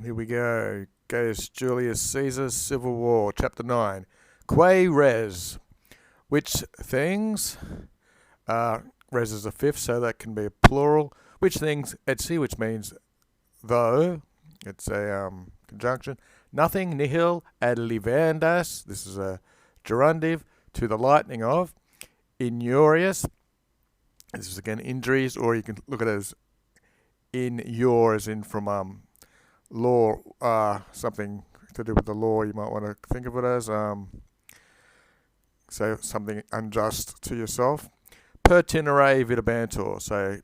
Here we go. Gaius Julius Caesar's Civil War, Chapter 9. Quae res. Which things? Res is a fifth, so that can be a plural. Which things? Etsi, which means though. It's a conjunction. Nothing, nihil, ad livendas. This is a gerundive. To the lightning of. Inurious. This is again injuries, or you can look at it as in your, as in from law, something to do with the law. You might want to think of it as so something unjust to yourself. Pertinere videbantur. So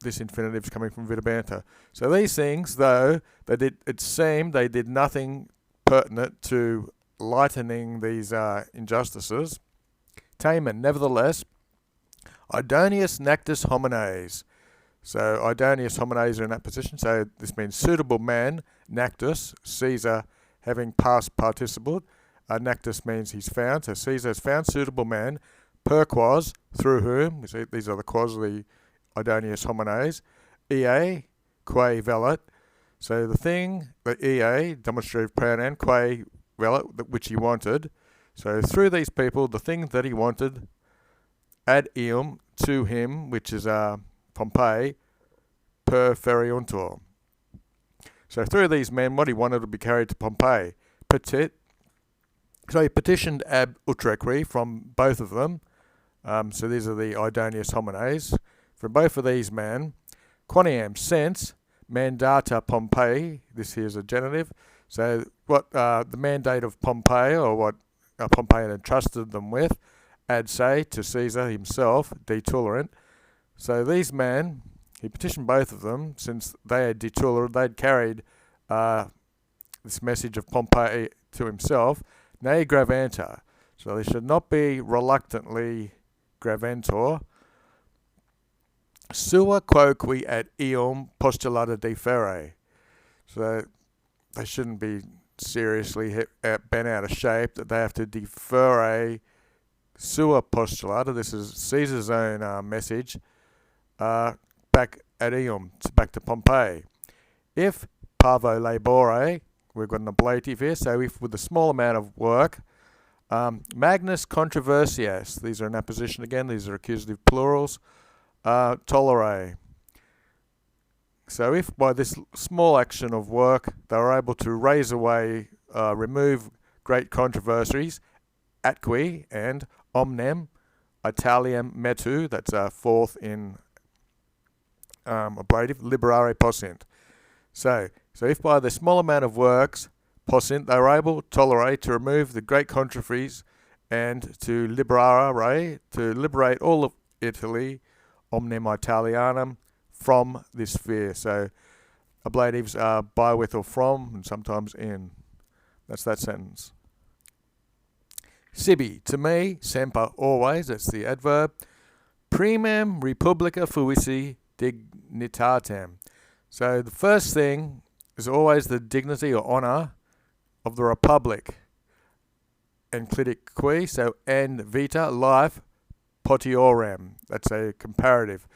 this infinitive is coming from videbantur. So these things, though it seemed they did nothing pertinent to lightening these injustices. Tamen, nevertheless, Idonius nactus homines. So Idonius homines are in that position. So this means suitable man. Nactus, Caesar, having past participle. Nactus means he's found. So Caesar has found suitable man. Per quas, through whom. See, these are the quas of the Idonius homines. Ea, quae velit. So the thing, the ea, demonstrative pronoun, quae velit, which he wanted. So through these people, the thing that he wanted, ad eum, to him, which is Pompey, per feriuntur. So through these men, what he wanted to be carried to Pompey. Petit. So he petitioned ab utrequi from both of them. So these are the Idonius homines. From both of these men, quoniam sense, mandata Pompei. This here is a genitive. So what the mandate of Pompey, or what Pompey had entrusted them with, ad se to Caesar himself, detulerant. So these men, he petitioned both of them, since they had detulerated, they'd carried this message of Pompey to himself, ne gravantur. So they should not be reluctantly gravantur. Sua quoque ad eum postulata deferre. So they shouldn't be seriously bent out of shape, that they have to defer sua postulata. This is Caesar's own message, back ad eum, back to Pompey. If parvo labore, we've got an ablative here, so if with a small amount of work, magnus controversias, these are in apposition again, these are accusative plurals, tolerare. So if by this small action of work they were able to raise away, remove great controversies, atqui and omnem, Italiam metu, that's fourth in ablative, liberare possint. So if by the small amount of works, possint, they were able, tolerate, to remove the great controversies and to liberare, to liberate all of Italy, omnem Italianum, from this sphere. So ablatives are by, with, or from, and sometimes in. That's that sentence. Sibi, to me, semper, always, that's the adverb. Primum republica fuisi dignitatem. So the first thing is always the dignity or honour of the republic. Enclitic qui, so and vita, life, potiorem. That's a comparative.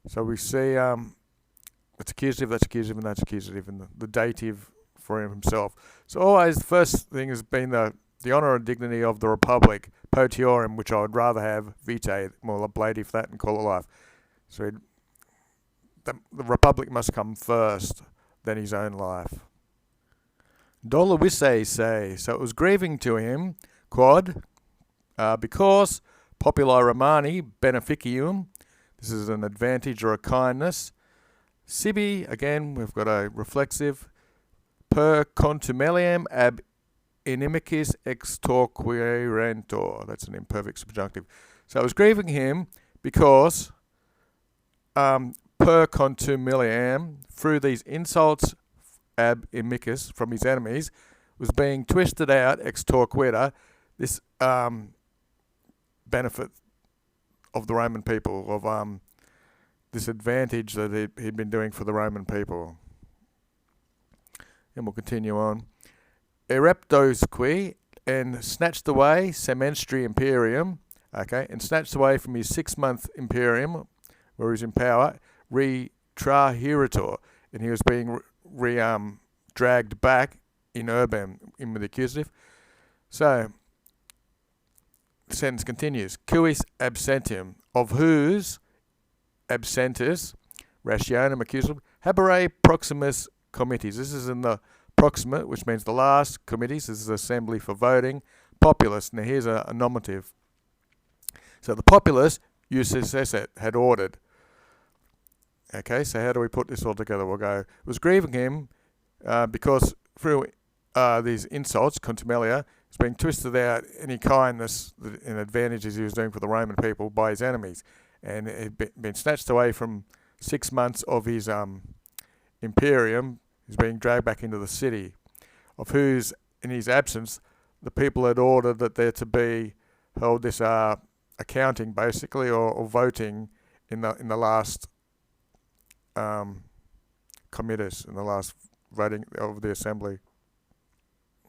So we see that's accusative, and that's accusative, and the dative for himself. So always the first thing has been the honour and dignity of the republic, potiorem, which I would rather have vitae, more ablative that, and call it life. So the republic must come first, then his own life. Dolorisse say, so it was grieving to him, quod, because populi Romani beneficium, this is an advantage or a kindness. Sibi, again, we've got a reflexive. Per contumeliam ab inimicis extorquerentur. That's an imperfect subjunctive. So it was grieving him because per contumeliam, through these insults ab inimicis, from his enemies, was being twisted out, extorquita, this benefit of the Roman people, of this advantage that he'd been doing for the Roman people. And we'll continue on. Ereptosque, and snatched away semenstri imperium, okay, and snatched away from his 6-month imperium, where he was in power, retrahirator, and he was being dragged back in urbem, in with the accusative. So, the sentence continues. Quis absentium, of whose absentis, rationem accusative, habere proximus committees. This is in the proximate, which means the last committees. This is assembly for voting. Populace. Now here's a nominative. So the populace, iusis esset, had ordered. Okay, so how do we put this all together? We'll go, it was grieving him because through these insults, contumelia, it's being twisted out any kindness and advantages he was doing for the Roman people by his enemies. And it had been snatched away from 6 months of his imperium. He's being dragged back into the city, of whose, in his absence, the people had ordered that there to be held this accounting, basically, or voting in the last committees, in the last voting of the assembly.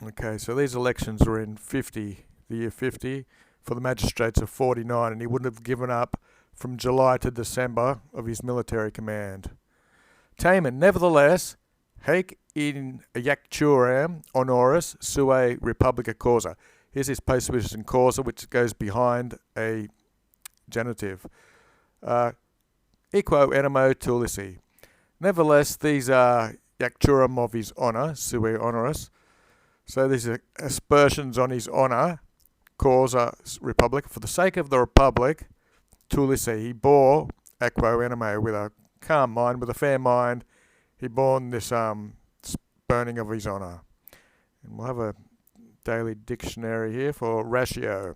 Okay, so these elections were in the year 50, for the magistrates of 49, and he wouldn't have given up from July to December of his military command. Tamen, nevertheless, haec in iacturam honoris sua republica causa. Here's his postposition causa, which goes behind a genitive. Equo animo tulisi. Nevertheless, these are iacturam of his honour, sua honoris. So these are aspersions on his honour, causa republic. For the sake of the republic, tulisi, he bore equo animo, with a calm mind, with a fair mind. He borne this burning of his honour. And we'll have a daily dictionary here for ratio.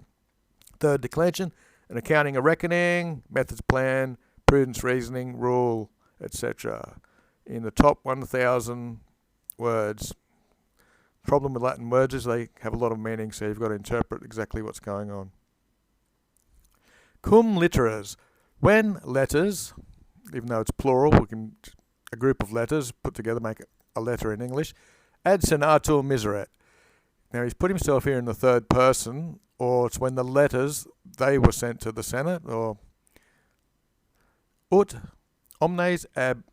Third declension, an accounting, a reckoning, methods, plan, prudence, reasoning, rule, etc. In the top 1,000 words. Problem with Latin words is they have a lot of meaning, so you've got to interpret exactly what's going on. Cum litteras, when letters, even though it's plural, a group of letters put together make a letter in English. Ad senator miseret. Now he's put himself here in the third person, or it's when the letters, they were sent to the Senate, or ut omnes ab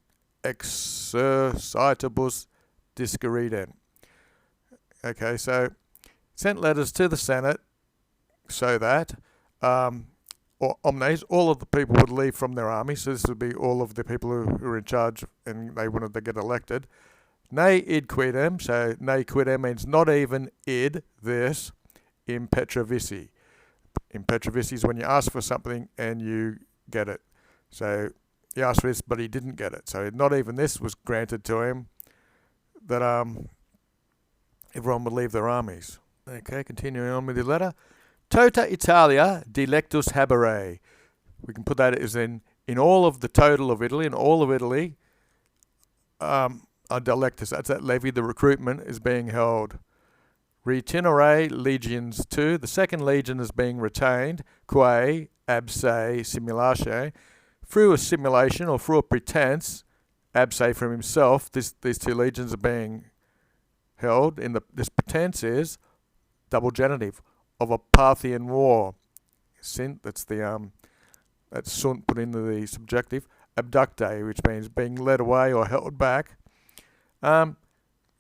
exercitibus disquiriden. Okay, so sent letters to the Senate so that, or omnes, all of the people would leave from their army. So this would be all of the people who were in charge and they wanted to get elected. Ne id quidem, so ne quidem means not even id, this, in Petrovici. In Petrovici is when you ask for something and you get it. So he asked for this, but he didn't get it. So not even this was granted to him, that everyone would leave their armies. Okay, continuing on with the letter. Tota Italia delectus habere. We can put that as in all of the total of Italy, in all of Italy, a delectus, that's that levy, the recruitment is being held. Retinere legions 2, the second legion is being retained, quae abse simulate, through a simulation or through a pretense, abse from himself, these two legions are being held. This pretense is double genitive of a Parthian war. Sint, that's that's sunt put into the subjective. Abducte, which means being led away or held back.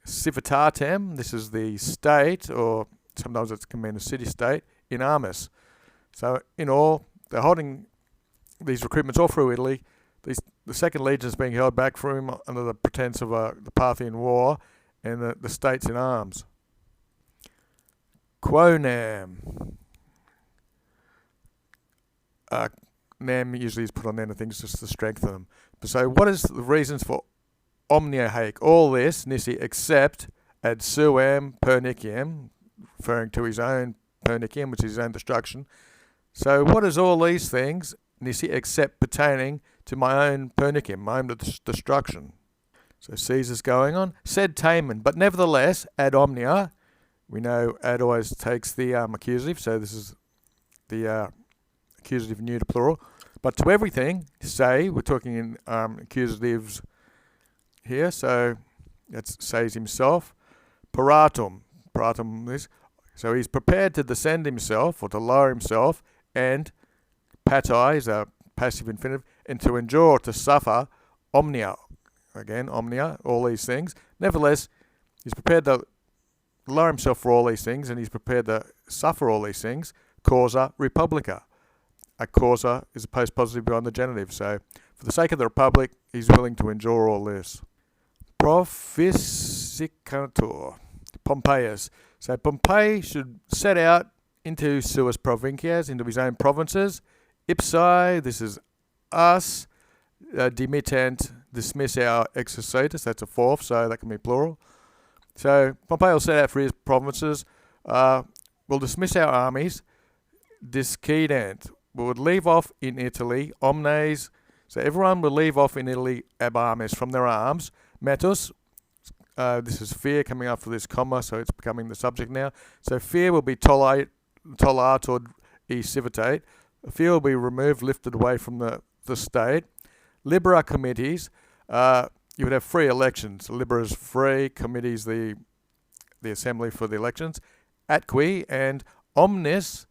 Civitatem, this is the state, or sometimes it can mean a city-state, in armis. So in all, they're holding these recruitments all through Italy. The second legion is being held back from him under the pretense of the Parthian war, and the state's in arms. Quonam. Nam usually is put on the end of things just to strengthen them. So what is the reasons for omnia haec? All this, nisi, except ad suam pernicium, referring to his own pernicium, which is his own destruction. So what is all these things, nisi, except pertaining to my own pernicium, my own destruction? So Caesar's going on. Said Tamen, but nevertheless, ad omnia, we know ad always takes the accusative, so this is the accusative neuter plural. But to everything, say, we're talking in accusatives here, so that says himself. Paratum is, so he's prepared to descend himself or to lower himself, and patai is a passive infinitive, and to endure, to suffer, omnia. Again, omnia, all these things. Nevertheless, He's prepared to lower himself for all these things, and he's prepared to suffer all these things. Causa Republica. A causa is a post-positive behind the genitive. So, for the sake of the Republic, he's willing to endure all this. Proficicator. Pompeius. So, Pompey should set out into suis provincias, into his own provinces. Ipsi, this is us. Dimittent, dismiss our exercitus. That's a fourth, so that can be plural. So, Pompey will set out for his provinces. We'll dismiss our armies. Discedent. We would leave off in Italy. Omnes. So everyone will leave off in Italy ab armis, from their arms. Metus. This is fear coming after this comma, so it's becoming the subject now. So fear will be tollator e civitate. Fear will be removed, lifted away from the state. Libera committees. You would have free elections. Libera is free. Committees, the assembly for the elections. Atqui and omnis,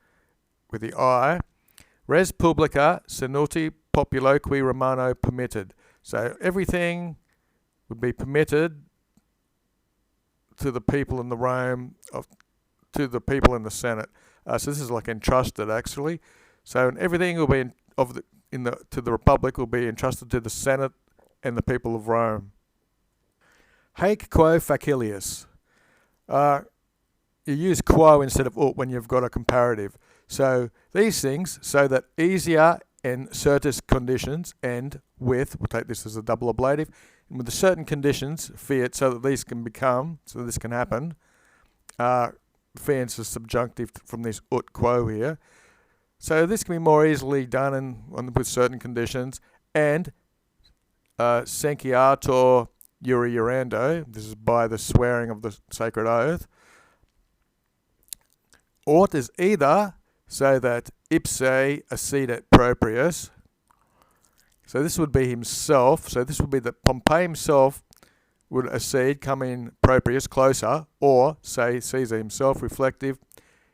with the I. Res publica senuti populo qui Romano permitted. So everything would be permitted to the people in the Rome, to the people in the Senate. So this is like entrusted actually. So everything will be to the Republic will be entrusted to the Senate and the people of Rome. Haec quo facilius. You use quo instead of ut when you've got a comparative. So these things, so that easier and certus conditions, and with, we'll take this as a double ablative, and with the certain conditions, fiat, so that these can become, so this can happen. Fiat is subjunctive from this ut quo here. So this can be more easily done with certain conditions, and Sanciator Iurando, this is by the swearing of the sacred oath. Aut is either, so that ipse accedet proprius. So this would be himself. So this would be that Pompey himself would accede, come in proprius, closer, or say Caesar himself, reflective.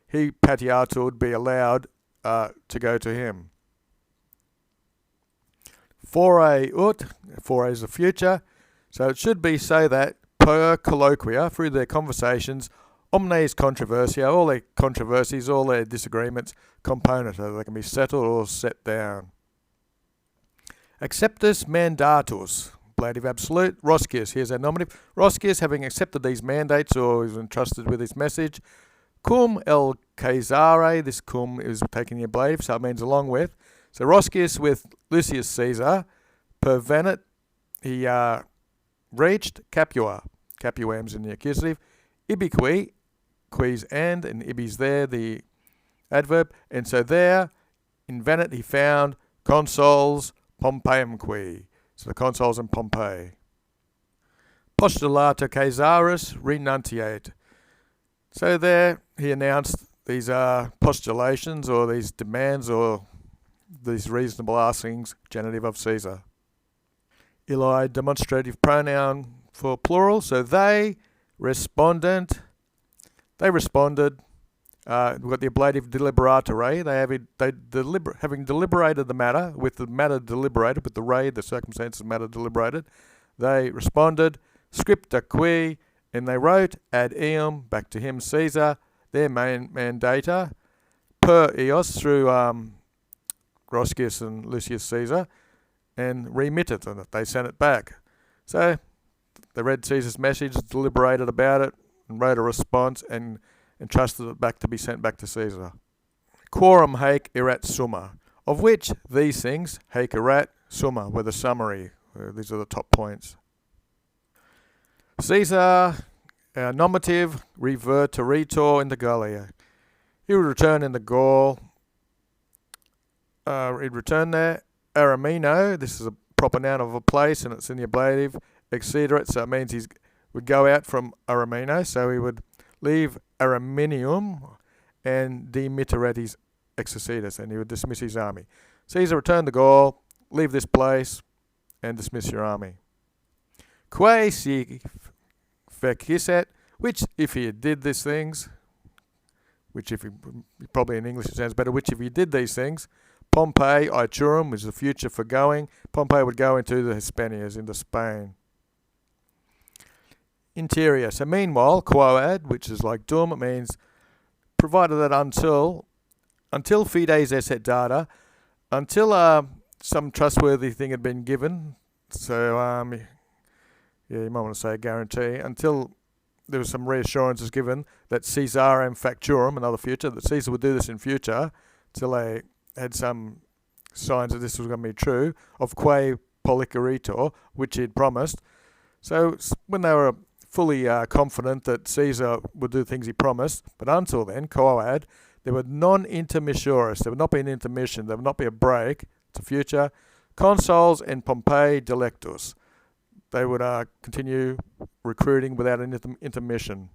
He patiatur would be allowed to go to him. Fore ut, fore is the future. So it should be so that per colloquia, through their conversations, omnes controversia, all their controversies, all their disagreements, component, so they can be settled or set down. Acceptus mandatus, ablative absolute. Roscius, here's our nominative. Roscius, having accepted these mandates or is entrusted with his message. Cum el Caesare, this cum is taking the ablative, so it means along with. So Roscius with Lucius Caesar, pervenit, he reached Capua. Capuam's in the accusative. Ibiqui, quis and ibi's there, the adverb. And so there, in Venet, he found consuls Pompeiumque. So the consuls in Pompeii. Postulata Caesaris renuntiate. So there, he announced these postulations or these demands or these reasonable askings, genitive of Caesar. Illi, demonstrative pronoun for plural. So they, respondent, they responded. We've got the ablative deliberatore. Having deliberated the matter, with the matter deliberated, with the re, the circumstances matter deliberated, they responded, scripta qui, and they wrote ad eum, back to him, Caesar, their main mandata, per eos, through Roscius and Lucius Caesar, and remitted, and they sent it back. So they read Caesar's message, deliberated about it, and wrote a response, and entrusted it back to be sent back to Caesar. Quorum haec erat summa, of which these things, haec erat summa, were the summary. These are the top points. Caesar, nominative, reverteritor into Gallia. He would return into Gaul. He'd return there. Aramino, this is a proper noun of a place, and it's in the ablative, etc. So it means he would go out from Aramino, so he would leave Araminium and demitteret his exercitus, and he would dismiss his army. Caesar returned to Gaul, leave this place, and dismiss your army. Quae si feciset, which if he did these things, which if he, probably in English it sounds better, which if he did these things, Pompey iturum is the future for going. Pompey would go into the Hispanias, into Spain. interior. So meanwhile, quoad, which is like dum, it means provided that until fides esset data, until some trustworthy thing had been given. So yeah, you might want to say a guarantee, until there was some reassurances given that Caesarem facturum, another future, that Caesar would do this in future, till they had some signs that this was going to be true, of quae policaritor, which he'd promised. So when they were fully confident that Caesar would do things he promised, but until then, quoad, there would non-intermissuris, there would not be an intermission, there would not be a break to future. Consuls and Pompei delectus, they would continue recruiting without an intermission.